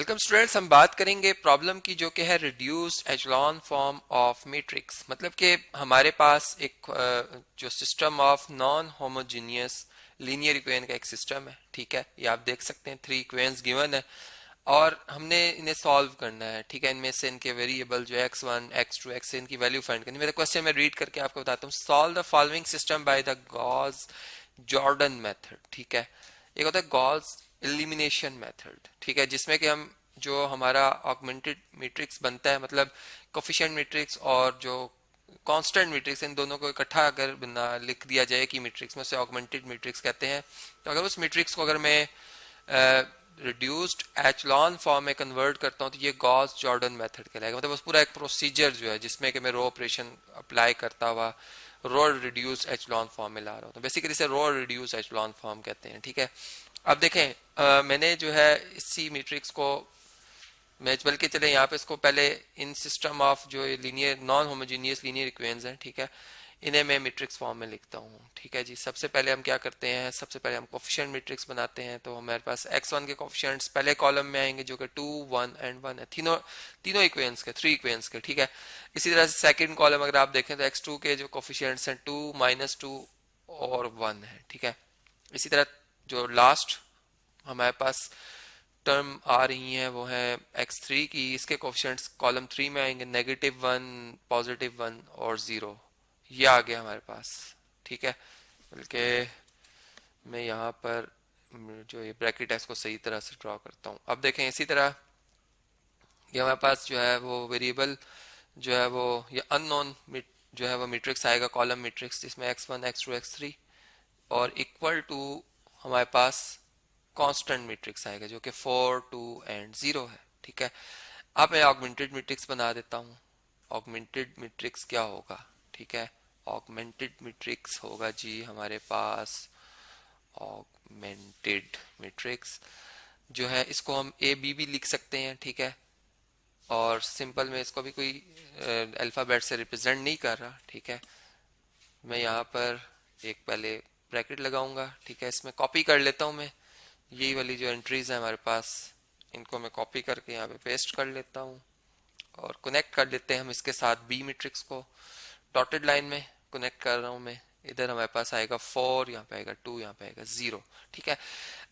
Welcome students, हम बात करेंगे प्रॉब्लम की जो कि है reduced echelon form of matrix. मतलब कि हमारे पास एक जो system of non homogeneous linear equation का एक सिस्टम है। ठीक है, ये आप देख सकते हैं, 3 इक्वेशंस गिवन है और हमने इन्हें सॉल्व करना है। ठीक है, इनमें से इनके वेरिएबल जो x1 x2 x इनकी वैल्यू फाइंड करनी है। मेरा क्वेश्चन मैं रीड करके आपको बताता हूँ। Solve the following system by the Gauss Jordan method. ठीक है, एक होता है गॉस एलिमिनेशन मेथड। ठीक है, जिसमें कि हम जो हमारा ऑगमेंटेड मैट्रिक्स बनता है, मतलब कोफिशिएंट मैट्रिक्स और जो कांस्टेंट मैट्रिक्स, इन दोनों को इकट्ठा अगर बना लिख दिया जाए कि मैट्रिक्स में, से ऑगमेंटेड मैट्रिक्स कहते हैं। तो अगर उस मैट्रिक्स को अगर मैं रिड्यूस्ड एचलॉन फॉर्म में कन्वर्ट करता हूँ तो ये गॉस जॉर्डन मेथड कहलाएगा। मतलब उस पूरा एक प्रोसीजर जो है जिसमें कि मैं रो ऑपरेशन अप्लाई करता हुआ रो रिड्यूस एचलॉन फॉर्म में ला रहा हूँ, तो बेसिकली इसे रो रिड्यूस एचलॉन फॉर्म कहते हैं। ठीक है, अब देखें, मैंने जो है इसी मैट्रिक्स को मैं बल्कि चले यहाँ पे इसको पहले इन सिस्टम ऑफ जो linear non homogeneous linear equations हैं, ठीक है, इन्हें मैं मैट्रिक्स फॉर्म में लिखता हूँ। ठीक है जी, सबसे पहले हम क्या करते हैं, सबसे पहले हम कोफिशिएंट मैट्रिक्स बनाते हैं। तो हमारे पास x1 के कोफिशिएंट्स पहले कॉलम में आएंगे जो कि 2 1 एंड 1 है, तीनों इक्वेशंस के, 3 इक्वेशंस के। ठीक है, इसी तरह से सेकंड कॉलम अगर आप देखें तो x2 के जो कोफिशिएंट्स हैं 2 -2 और 1 है। ठीक है, इसी तरह जो लास्ट हमारे पास टर्म आ रही हैं वो है x3 की, इसके कोफिशिएंट्स कॉलम 3 में आएंगे, -1 +1 और 0। ये आ गया हमारे पास। ठीक है, बल्कि मैं यहाँ पर जो ये ब्रैकेट है इसको सही तरह से ड्रॉ करता हूँ। अब देखें, इसी तरह ये हमारे पास जो है वो वेरिएबल जो है वो ये अननोन जो है वो मैट्रिक्स आएगा, कॉलम मैट्रिक्स, जिसमें x1 x2 x3 और इक्वल टू हमारे पास कांस्टेंट मैट्रिक्स आएगा जो कि 4 2 एंड 0 है। ठीक है, अब मैं ऑगमेंटेड मैट्रिक्स बना देता हूँ। ऑगमेंटेड मैट्रिक्स क्या होगा? ठीक है, ऑगमेंटेड मैट्रिक्स होगा जी हमारे पास ऑगमेंटेड मैट्रिक्स जो है, इसको हम ए बी भी लिख सकते हैं। ठीक है, और सिंपल में इसको भी कोई अल्फाबेट से रिप्रेजेंट नहीं कर रहा। ठीक है, मैं यहाँ पर एक पहले ब्रैकेट लगाऊंगा। ठीक है, इसमें कॉपी कर लेता हूँ मैं यही वाली जो एंट्रीज है हमारे पास, इनको मैं कॉपी करके यहाँ पे पेस्ट कर लेता हूँ और कनेक्ट कर लेते हैं हम इसके साथ बी मैट्रिक्स को। डॉटेड लाइन में कनेक्ट कर रहा हूँ मैं। इधर हमारे पास आएगा 4, यहाँ पे आएगा 2, यहाँ पे आएगा 0। ठीक है,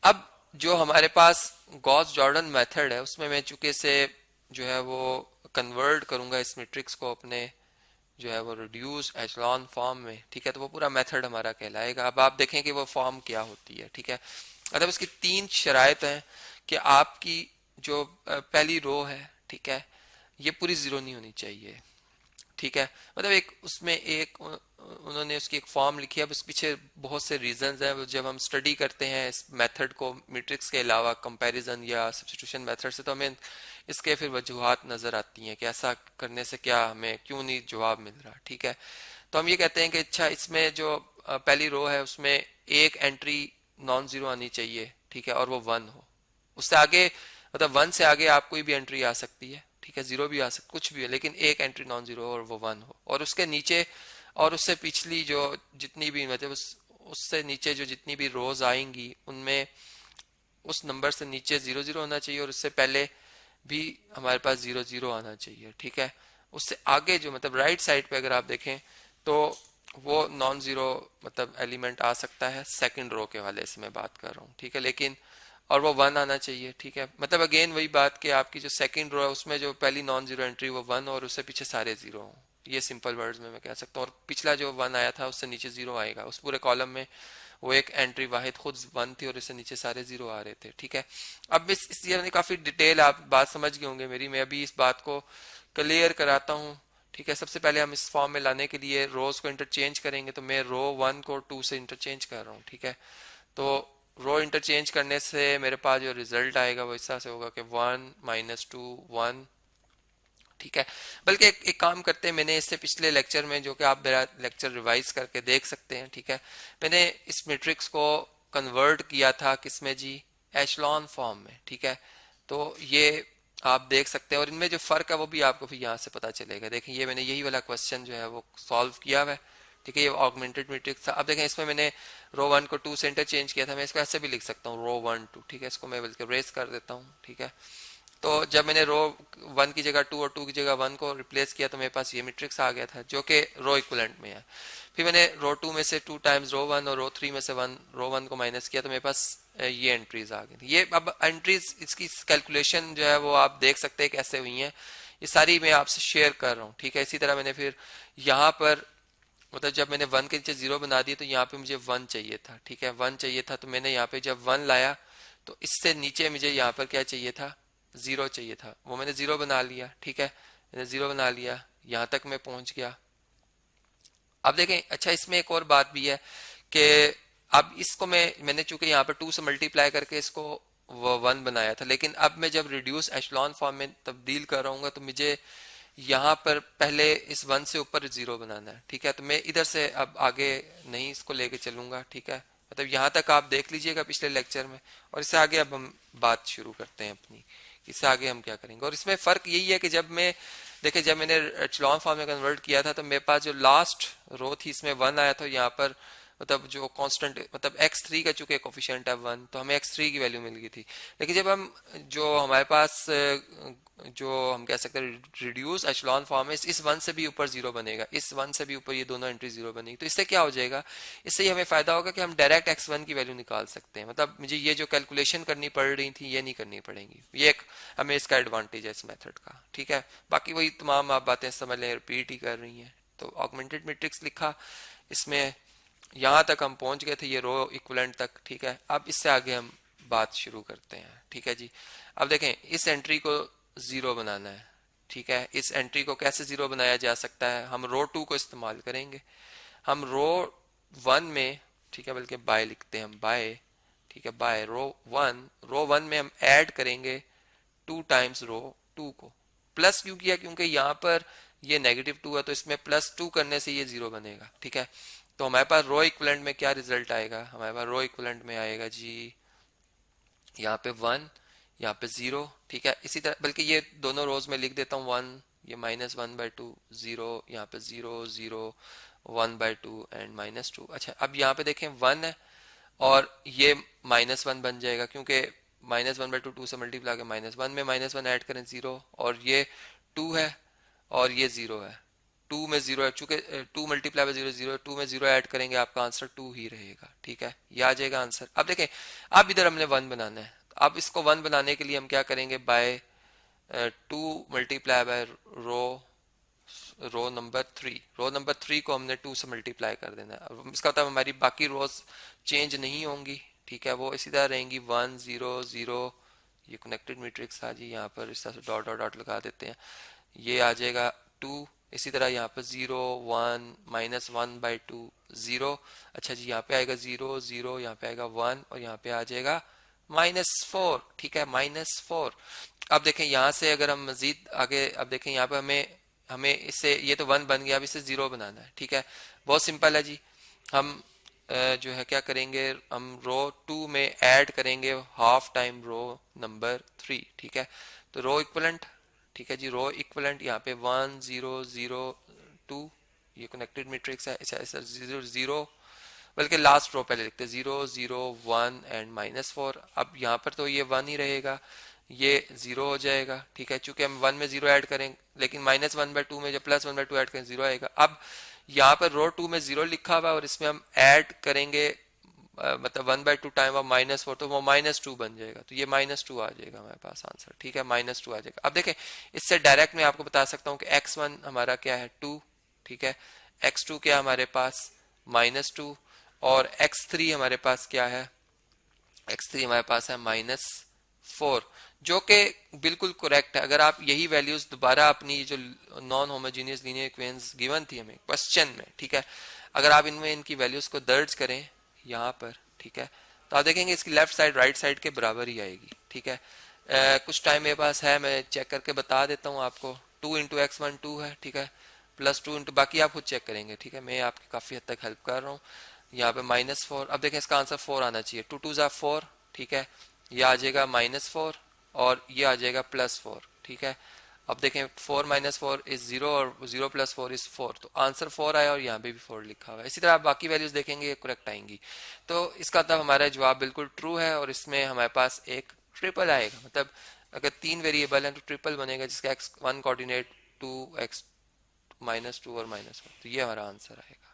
अब जो हमारे पास गॉस जॉर्डन मेथड है उसमें मैं चूंकि से जो है वो कन्वर्ट करूंगा इस मैट्रिक्स को अपने जो है वो रिड्यूस एचलॉन फॉर्म में। ठीक है, तो वो पूरा मेथड हमारा कहलाएगा। अब आप देखें कि वो फॉर्म क्या होती है। ठीक है, मतलब इसकी 3 शराइत हैं कि आपकी जो पहली रो है, ठीक है, ये पूरी 0 नहीं होनी चाहिए। ठीक है, मतलब एक उसमें एक उन्होंने उसकी एक फॉर्म लिखी है। अब इस पीछे बहुत से रीजंस हैं। जब हम स्टडी करते हैं इस मेथड को मैट्रिक्स के अलावा कंपैरिजन या सब्स्टिट्यूशन मेथड से, तो हमें इसके फिर वजूहात नजर आती हैं कि ऐसा करने से क्या हमें क्यों नहीं जवाब मिल रहा। ठीक है, तो हम ये कहते हैं कि अच्छा, इसमें जो पहली रो है उसमें एक एंट्री नॉन जीरो आनी चाहिए। ठीक है, और वो 1 हो। उससे आगे मतलब 1 से आगे आप कोई भी एंट्री आ सकती है। ठीक है, 0 भी आ सकती, कुछ भी है, लेकिन एक एंट्री नॉन जीरो और वो 1 हो। और उसके नीचे और उससे पिछली जो जितनी भी मतलब उससे नीचे जो जितनी भी रोज आएंगी उनमें उस नंबर से नीचे 0 0 होना चाहिए और उससे पहले भी हमारे पास 0 0 आना चाहिए। ठीक है, उससे आगे जो मतलब राइट साइड पे अगर आप देखें तो वो नॉन जीरो मतलब एलिमेंट आ सकता है। सेकंड रो के वाले से मैं बात कर रहा हूँ। ठीक है, लेकिन और वो 1 आना चाहिए। ठीक है, मतलब अगेन वही बात कि आपकी जो सेकंड रो है उसमें जो पहली नॉन जीरो एंट्री वो 1 और उससे पीछे सारे 0 हो। ये सिंपल वर्ड्स में मैं कह सकता हूँ। और पिछला जो 1 आया था उससे नीचे 0 आएगा। उस पूरे कॉलम में वो एक एंट्री वाहिद खुद 1 थी और इससे नीचे सारे 0 आ रहे थे। ठीक है, अब इस ये काफी डिटेल आप बात समझ गए होंगे मेरी। मैं अभी इस बात को क्लियर कराता हूँ। ठीक है, सबसे पहले हम इस फॉर्म में लाने के लिए रोज को इंटरचेंज करेंगे। तो मैं रो 1 को 2 से इंटरचेंज कर रहा हूँ। ठीक है, तो रो इंटरचेंज करने से मेरे पास जो रिजल्ट आएगा वो इस तरह से होगा कि 1 -2 1। ठीक है, बल्कि एक काम करते हैं, मैंने इससे पिछले लेक्चर में, जो कि आप मेरा लेक्चर रिवाइज करके देख सकते हैं, ठीक है, मैंने इस मैट्रिक्स को कन्वर्ट किया था किसमें जी, एचलॉन फॉर्म में। ठीक है, तो ये आप देख सकते हैं और इनमें जो फर्क है वो भी आपको फिर यहाँ से पता चलेगा। देखें, ये मैंने यही वाला क्वेश्चन जो है वो सॉल्व किया हुआ है। ठीक है, ये ऑगमेंटेड मैट्रिक्स था। अब देखें, इसमें मैंने रो 1 को 2 से इंटरचेंज किया था। मैं इसको ऐसे भी लिख सकता हूँ, रो 1 2। ठीक है, इसको मैं बल्कि रेस कर देता हूँ। ठीक है, तो जब मैंने रो 1 की जगह 2 और 2 की जगह 1 को रिप्लेस किया तो मेरे पास ये मैट्रिक्स आ गया था जो कि रो इक्विवेलेंट में है। फिर मैंने रो 2 में से 2 टाइम्स रो 1 और रो 3 में से 1 रो 1 को माइनस किया तो मेरे पास ये एंट्रीज आ गई। ये अब एंट्रीज इसकी कैलकुलेशन जो है वो आप देख सकते हैं कैसे हुई है, ये सारी मैं आपसे शेयर कर रहा हूँ, ठीक है। इसी तरह मैंने फिर यहाँ पर मतलब जब मैंने 1 के नीचे 0 बना दिया तो यहाँ पे मुझे 1 चाहिए था, ठीक है, 1 चाहिए था। तो मैंने यहाँ पे जब 1 लाया तो इससे नीचे मुझे यहाँ पर क्या चाहिए था, 0 चाहिए था, वो मैंने 0 बना लिया, ठीक है, मैंने 0 बना लिया, यहाँ तक मैं पहुंच गया। अब देखें, अच्छा इसमें एक और बात भी है कि अब इसको मैंने चूंकि यहाँ पर 2 से मल्टीप्लाई करके इसको 1 बनाया था, लेकिन अब मैं जब रिड्यूस एशलॉन फॉर्म में तब्दील कर रहा हूँ तो मुझे यहाँ पर पहले इस 1 से ऊपर 0 बनाना है, ठीक है। तो मैं इधर से अब आगे नहीं इसको लेके चलूंगा, ठीक है। मतलब यहाँ तक आप देख लीजिएगा पिछले लेक्चर में, और इससे आगे अब हम बात शुरू करते हैं अपनी, इससे आगे हम क्या करेंगे। और इसमें फर्क यही है कि जब मैंने एचलॉन फॉर्म में कन्वर्ट किया था तो मेरे पास जो लास्ट रो थी इसमें 1 आया था, यहाँ पर मतलब जो कांस्टेंट मतलब x3 का चूंकि कोफिशिएंट है 1 तो हमें x3 की वैल्यू मिल गई थी। लेकिन जब हम जो हमारे पास जो हम कह सकते हैं रिड्यूस एचलॉन फॉर्म है, इस 1 से भी ऊपर 0 बनेगा, इस 1 से भी ऊपर ये दोनों एंट्री 0 बनेगी। तो इससे क्या हो जाएगा, इससे हमें फायदा होगा कि हम डायरेक्ट x1 की वैल्यू निकाल सकते हैं। मतलब मुझे ये जो कैलकुलेशन करनी पड़ रही थी ये नहीं करनी पड़ेगी, ये एक हमें इसका एडवांटेज है इस मेथड का, ठीक है। बाकी वही तमाम आप बातें समझ लें, रिपीट ही कर रही हैं। तो ऑगमेंटेड मैट्रिक्स लिखा, इसमें यहाँ तक हम पहुंच गए थे, ये रो इक्विवेलेंट तक, ठीक है। अब इससे आगे हम बात शुरू करते हैं, ठीक है जी। अब देखें, इस एंट्री को 0 बनाना है, ठीक है। इस एंट्री को कैसे 0 बनाया जा सकता है, हम रो 2 को इस्तेमाल करेंगे। हम रो 1 में, ठीक है, बल्कि बाय लिखते हैं हम, बाय, ठीक है, बाय रो 1 में हम ऐड करेंगे 2 टाइम्स रो 2 को। प्लस क्यों किया, क्योंकि यहाँ पर ये -2 है तो इसमें +2 करने से ये 0 बनेगा, ठीक है। तो हमारे पास रो इक्विवेलेंट में क्या रिजल्ट आएगा, हमारे पास रो इक्विवेलेंट में आएगा जी यहाँ पे 1, यहाँ पे 0, ठीक है। इसी तरह बल्कि ये दोनों रोज में लिख देता हूँ 1, ये -1/2, 0, यहाँ पे 0 0 1/2 एंड -2। अच्छा अब यहाँ पे देखें 1 है और ये -1 बन जाएगा क्योंकि -1/2 2 से मल्टीप्लाई के -1 में -1 ऐड करें 0, और ये 2 है और ये 0 है, 2 में 0 है, चूंकि 2 मल्टीप्लाई बाय 0 0, 2 में 0 ऐड करेंगे आपका आंसर 2 ही रहेगा, ठीक है, ये आ जाएगा आंसर। अब देखें, अब इधर हमने 1 बनाना है। अब इसको 1 बनाने के लिए हम क्या करेंगे, by 2 multiply by row number 3 को हमने 2 से मल्टीप्लाई कर देना है। अब इसका मतलब हमारी बाकी रोज चेंज नहीं होंगी, ठीक है, वो इसी तरह रहेंगी 1 0 0। ये कनेक्टेड मैट्रिक्स था जी, यहाँ पर इस तरह से डॉट डॉट डॉट लगा देते हैं, ये आ जाएगा 2। इसी तरह यहाँ पर 0 1 -1/2 0। अच्छा जी, यहाँ पे आएगा 0 0, यहाँ पे आएगा 1 और यहाँ पे आ जाएगा -4, ठीक है, -4। अब देखें यहाँ से अगर हम मजीद आगे, अब देखें यहाँ पे हमें हमें इससे ये तो 1 बन गया, अब इसे 0 बनाना है, ठीक है। बहुत सिंपल है जी। हम जो है क्या करेंगे, हम रो 2 में ऐड करेंगे हाफ टाइम रो नंबर 3, ठीक है। तो रो इक्विवेलेंट, ठीक है जी, रो इक्विवेलेंट यहाँ पे 1 0 0 2, ये कनेक्टेड मैट्रिक्स है, ऐसा 0 0, बल्कि लास्ट रो पहले लिखते हैं 0 0 1 एंड -4। अब यहाँ पर तो ये 1 ही रहेगा, ये 0 हो जाएगा, ठीक है, चूंकि हम 1 में 0 ऐड करें, लेकिन -1/2 में जब +1/2 ऐड करें 0 आएगा। अब यहाँ पर रो 2 में 0 लिखा हुआ है और इसमें हम ऐड करेंगे मतलब 1/2 टाइम ऑफ -4, तो वो -2 बन जाएगा, तो ये -2 आ जाएगा हमारे पास आंसर, ठीक है, -2 आ जाएगा। अब देखें, इससे डायरेक्ट मैं आपको बता सकता हूँ कि x1 हमारा क्या है 2, ठीक है, x2 क्या हमारे पास -2, और x3 हमारे पास क्या है, x3 हमारे पास है -4, जो कि बिल्कुल करेक्ट है। अगर आप यही वैल्यूज दोबारा अपनी जो non homogeneous linear equations given थी हमें क्वेश्चन में, ठीक है, अगर आप इनमें इनकी वैल्यूज को दर्ज करें यहाँ पर, ठीक है, तो आप देखेंगे इसकी लेफ्ट साइड राइट साइड के बराबर ही आएगी, ठीक है। कुछ टाइम मेरे पास है, मैं चेक करके बता देता हूँ आपको। 2 इंटू x1 2 है, ठीक है, +2 इंटू, बाकी आप खुद चेक करेंगे, ठीक है, मैं आपकी काफी हद तक हेल्प कर रहा हूँ। यहाँ पे -4, अब देखें इसका आंसर 4 आना चाहिए, 2 2 4, ठीक है, ये आ जाएगा -4 और ये आ जाएगा +4, ठीक है। अब देखें 4 -4 इज 0 और 0 + 4 इज 4, तो आंसर 4 आया और यहाँ पे भी 4 लिखा हुआ है। इसी तरह आप बाकी वैल्यूज देखेंगे करेक्ट आएंगी, तो इसका मतलब हमारा जवाब बिल्कुल ट्रू है और इसमें हमारे पास एक ट्रिपल आएगा, मतलब अगर तीन वेरिएबल हैं तो ट्रिपल बनेगा, जिसका x1 कोऑर्डिनेट 2 x -2 और -1, तो ये हमारा आंसर आएगा।